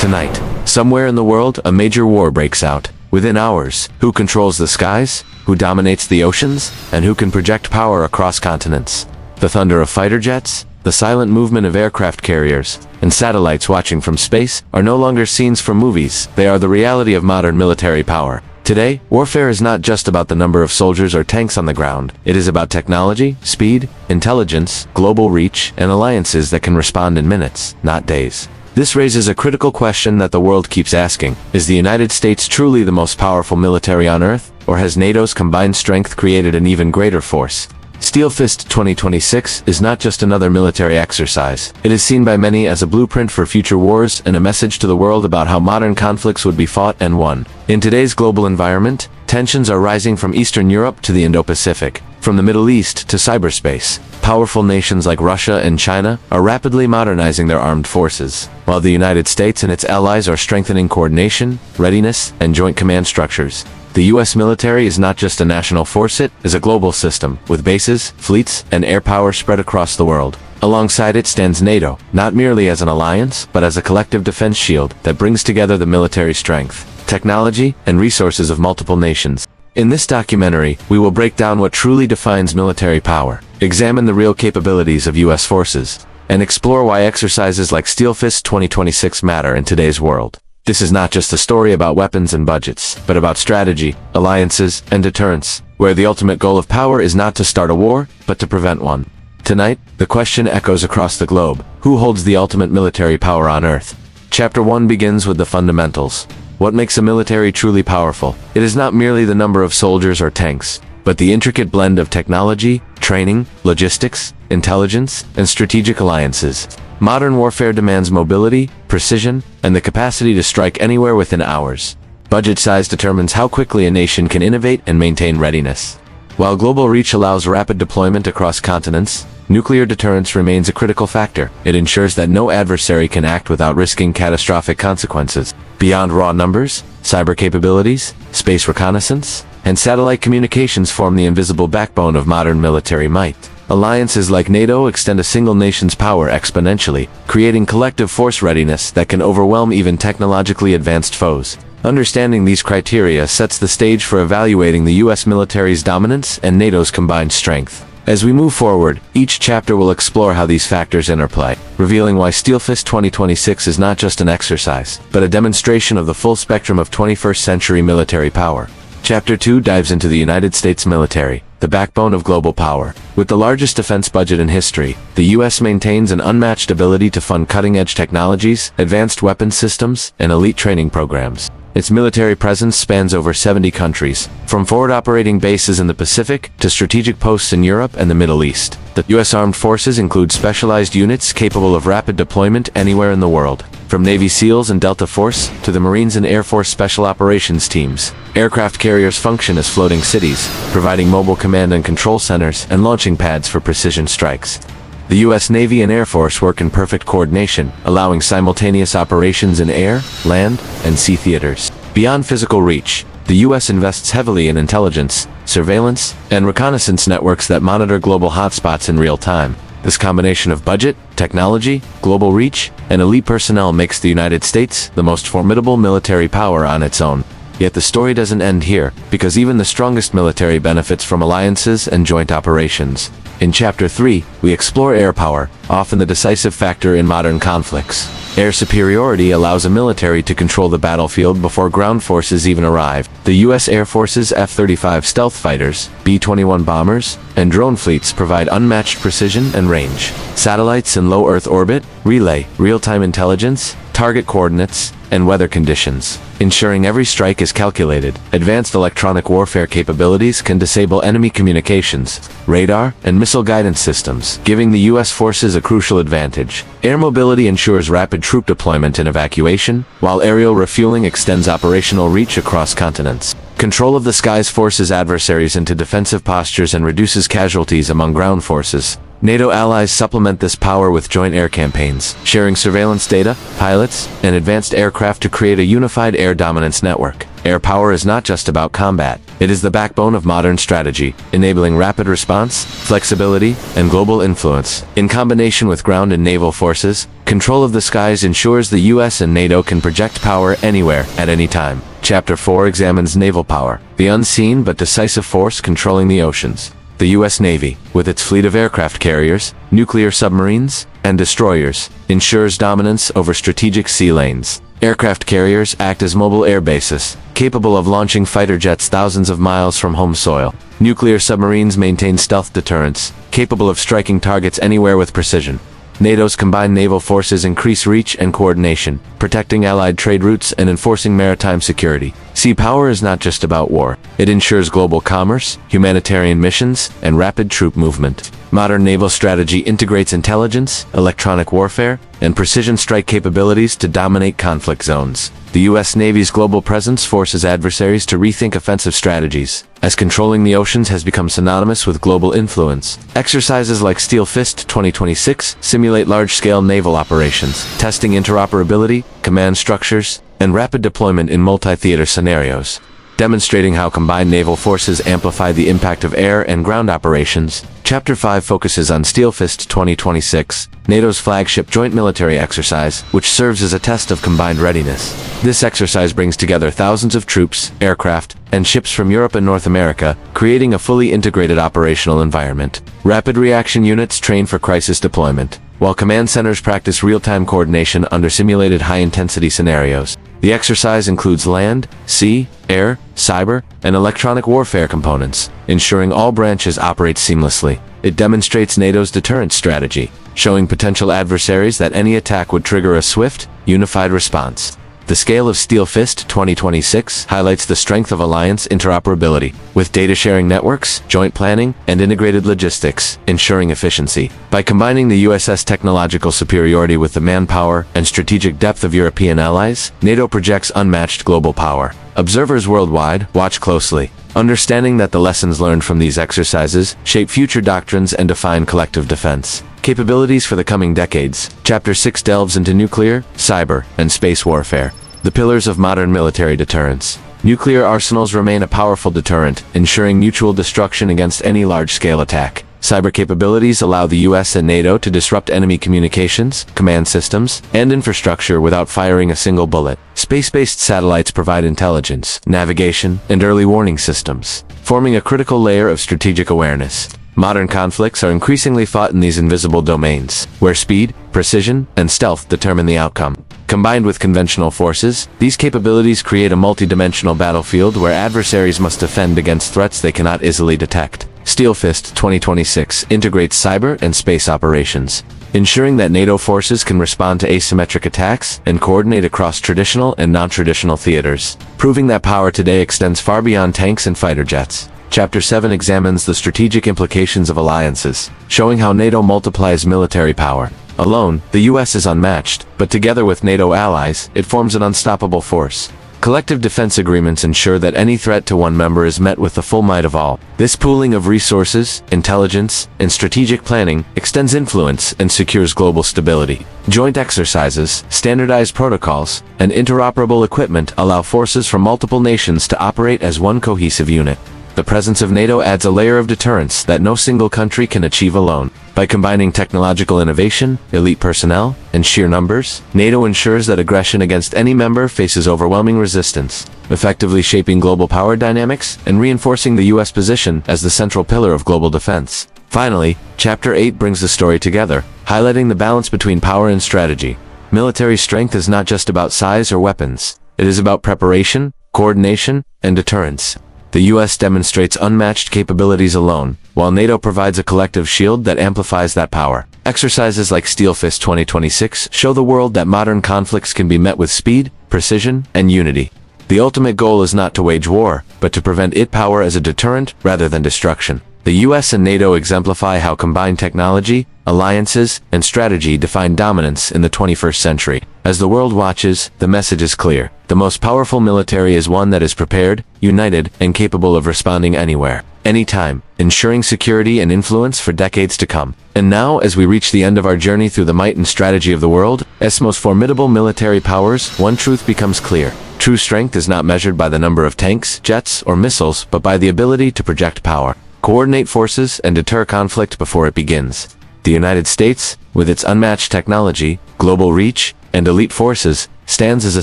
Tonight, somewhere in the world, a major war breaks out. Within hours, who controls the skies, who dominates the oceans, and who can project power across continents? The thunder of fighter jets, the silent movement of aircraft carriers, and satellites watching from space are no longer scenes from movies. They are the reality of modern military power. Today, warfare is not just about the number of soldiers or tanks on the ground. It is about technology, speed, intelligence, global reach, and alliances that can respond in minutes, not days. This raises a critical question that the world keeps asking. Is the United States truly the most powerful military on Earth, or has NATO's combined strength created an even greater force? Steel Fist 2026 is not just another military exercise. It is seen by many as a blueprint for future wars and a message to the world about how modern conflicts would be fought and won. In today's global environment, tensions are rising from Eastern Europe to the Indo-Pacific, from the Middle East to cyberspace. Powerful nations like Russia and China are rapidly modernizing their armed forces, while the United States and its allies are strengthening coordination, readiness, and joint command structures. The U.S. military is not just a national force, it is a global system, with bases, fleets, and air power spread across the world. Alongside it stands NATO, not merely as an alliance, but as a collective defense shield that brings together the military strength, technology, and resources of multiple nations. In this documentary, we will break down what truly defines military power, examine the real capabilities of U.S. forces, and explore why exercises like Steel Fist 2026 matter in today's world. This is not just a story about weapons and budgets, but about strategy, alliances, and deterrence, where the ultimate goal of power is not to start a war, but to prevent one. Tonight, the question echoes across the globe: who holds the ultimate military power on Earth? Chapter 1 begins with the fundamentals. What makes a military truly powerful? It is not merely the number of soldiers or tanks, but the intricate blend of technology, training, logistics, intelligence, and strategic alliances. Modern warfare demands mobility, precision, and the capacity to strike anywhere within hours. Budget size determines how quickly a nation can innovate and maintain readiness. While global reach allows rapid deployment across continents, nuclear deterrence remains a critical factor. It ensures that no adversary can act without risking catastrophic consequences. Beyond raw numbers, cyber capabilities, space reconnaissance, and satellite communications form the invisible backbone of modern military might. Alliances like NATO extend a single nation's power exponentially, creating collective force readiness that can overwhelm even technologically advanced foes. Understanding these criteria sets the stage for evaluating the U.S. military's dominance and NATO's combined strength. As we move forward, each chapter will explore how these factors interplay, revealing why Steel Fist 2026 is not just an exercise, but a demonstration of the full spectrum of 21st century military power. Chapter 2 dives into the United States military, the backbone of global power. With the largest defense budget in history, the U.S. maintains an unmatched ability to fund cutting-edge technologies, advanced weapons systems, and elite training programs. Its military presence spans over 70 countries, from forward operating bases in the Pacific to strategic posts in Europe and the Middle East. The U.S. Armed Forces include specialized units capable of rapid deployment anywhere in the world, from Navy SEALs and Delta Force to the Marines and Air Force Special Operations teams. Aircraft carriers function as floating cities, providing mobile command and control centers and launching pads for precision strikes. The U.S. Navy and Air Force work in perfect coordination, allowing simultaneous operations in air, land, and sea theaters. Beyond physical reach, the U.S. invests heavily in intelligence, surveillance, and reconnaissance networks that monitor global hotspots in real time. This combination of budget, technology, global reach, and elite personnel makes the United States the most formidable military power on its own. Yet the story doesn't end here, because even the strongest military benefits from alliances and joint operations. In Chapter 3, we explore air power, often the decisive factor in modern conflicts. Air superiority allows a military to control the battlefield before ground forces even arrive. The U.S. Air Force's F-35 stealth fighters, B-21 bombers, and drone fleets provide unmatched precision and range. Satellites in low Earth orbit relay real-time intelligence, target coordinates, and weather conditions, ensuring every strike is calculated. Advanced electronic warfare capabilities can disable enemy communications, radar, and missile guidance systems, giving the U.S. forces a crucial advantage. Air mobility ensures rapid troop deployment and evacuation, while aerial refueling extends operational reach across continents. Control of the skies forces adversaries into defensive postures and reduces casualties among ground forces. NATO allies supplement this power with joint air campaigns, sharing surveillance data, pilots, and advanced aircraft to create a unified air dominance network. Air power is not just about combat. It is the backbone of modern strategy, enabling rapid response, flexibility, and global influence. In combination with ground and naval forces, control of the skies ensures the US and NATO can project power anywhere, at any time. Chapter 4 examines naval power, the unseen but decisive force controlling the oceans. The U.S. Navy, with its fleet of aircraft carriers, nuclear submarines, and destroyers, ensures dominance over strategic sea lanes. Aircraft carriers act as mobile air bases, capable of launching fighter jets thousands of miles from home soil. Nuclear submarines maintain stealth deterrence, capable of striking targets anywhere with precision. NATO's combined naval forces increase reach and coordination, protecting allied trade routes and enforcing maritime security. Sea power is not just about war. It ensures global commerce, humanitarian missions, and rapid troop movement. Modern naval strategy integrates intelligence, electronic warfare, and precision strike capabilities to dominate conflict zones. The U.S. Navy's global presence forces adversaries to rethink offensive strategies, as controlling the oceans has become synonymous with global influence. Exercises like Steel Fist 2026 simulate large-scale naval operations, testing interoperability, command structures, and rapid deployment in multi-theater scenarios. Demonstrating how combined naval forces amplify the impact of air and ground operations, Chapter 5 focuses on Steel Fist 2026, NATO's flagship joint military exercise, which serves as a test of combined readiness. This exercise brings together thousands of troops, aircraft, and ships from Europe and North America, creating a fully integrated operational environment. Rapid reaction units train for crisis deployment, while command centers practice real-time coordination under simulated high-intensity scenarios. The exercise includes land, sea, air, cyber, and electronic warfare components, ensuring all branches operate seamlessly. It demonstrates NATO's deterrence strategy, showing potential adversaries that any attack would trigger a swift, unified response. The scale of Steel Fist 2026 highlights the strength of alliance interoperability, with data-sharing networks, joint planning, and integrated logistics, ensuring efficiency. By combining the USS technological superiority with the manpower and strategic depth of European allies, NATO projects unmatched global power. Observers worldwide watch closely, understanding that the lessons learned from these exercises shape future doctrines and define collective defense. Capabilities for the coming decades. Chapter 6 delves into nuclear, cyber, and space warfare, the pillars of modern military deterrence. Nuclear arsenals remain a powerful deterrent, ensuring mutual destruction against any large-scale attack. Cyber capabilities allow the US and NATO to disrupt enemy communications, command systems, and infrastructure without firing a single bullet. Space-based satellites provide intelligence, navigation, and early warning systems, forming a critical layer of strategic awareness. Modern conflicts are increasingly fought in these invisible domains, where speed, precision, and stealth determine the outcome. Combined with conventional forces, these capabilities create a multi-dimensional battlefield where adversaries must defend against threats they cannot easily detect. Steel Fist 2026 integrates cyber and space operations, ensuring that NATO forces can respond to asymmetric attacks and coordinate across traditional and non-traditional theaters, proving that power today extends far beyond tanks and fighter jets. Chapter 7 examines the strategic implications of alliances, showing how NATO multiplies military power. Alone, the US is unmatched, but together with NATO allies, it forms an unstoppable force. Collective defense agreements ensure that any threat to one member is met with the full might of all. This pooling of resources, intelligence, and strategic planning extends influence and secures global stability. Joint exercises, standardized protocols, and interoperable equipment allow forces from multiple nations to operate as one cohesive unit. The presence of NATO adds a layer of deterrence that no single country can achieve alone. By combining technological innovation, elite personnel, and sheer numbers, NATO ensures that aggression against any member faces overwhelming resistance, effectively shaping global power dynamics and reinforcing the US position as the central pillar of global defense. Finally, Chapter 8 brings the story together, highlighting the balance between power and strategy. Military strength is not just about size or weapons. It is about preparation, coordination, and deterrence. The US demonstrates unmatched capabilities alone, while NATO provides a collective shield that amplifies that power. Exercises like Steel Fist 2026 show the world that modern conflicts can be met with speed, precision, and unity. The ultimate goal is not to wage war, but to prevent its power as a deterrent rather than destruction. The US and NATO exemplify how combined technology, alliances, and strategy define dominance in the 21st century. As the world watches, the message is clear. The most powerful military is one that is prepared, united, and capable of responding anywhere. anytime, ensuring security and influence for decades to come. And now, as we reach the end of our journey through the might and strategy of the world, as most formidable military powers, one truth becomes clear. True strength is not measured by the number of tanks, jets, or missiles, but by the ability to project power, coordinate forces, and deter conflict before it begins. The United States, with its unmatched technology, global reach, and elite forces, stands as a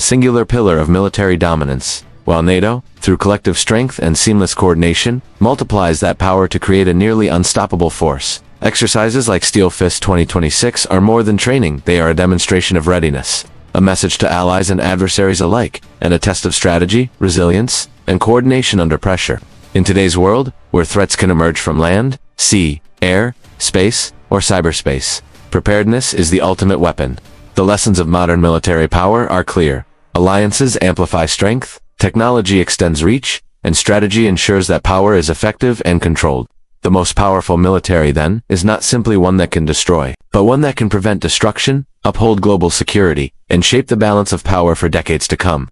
singular pillar of military dominance, while NATO, through collective strength and seamless coordination, multiplies that power to create a nearly unstoppable force. Exercises like Steel Fist 2026 are more than training, they are a demonstration of readiness, a message to allies and adversaries alike, and a test of strategy, resilience, and coordination under pressure. In today's world, where threats can emerge from land, sea, air, space, or cyberspace, preparedness is the ultimate weapon. The lessons of modern military power are clear. Alliances amplify strength, technology extends reach, and strategy ensures that power is effective and controlled. The most powerful military, then, is not simply one that can destroy, but one that can prevent destruction, uphold global security, and shape the balance of power for decades to come.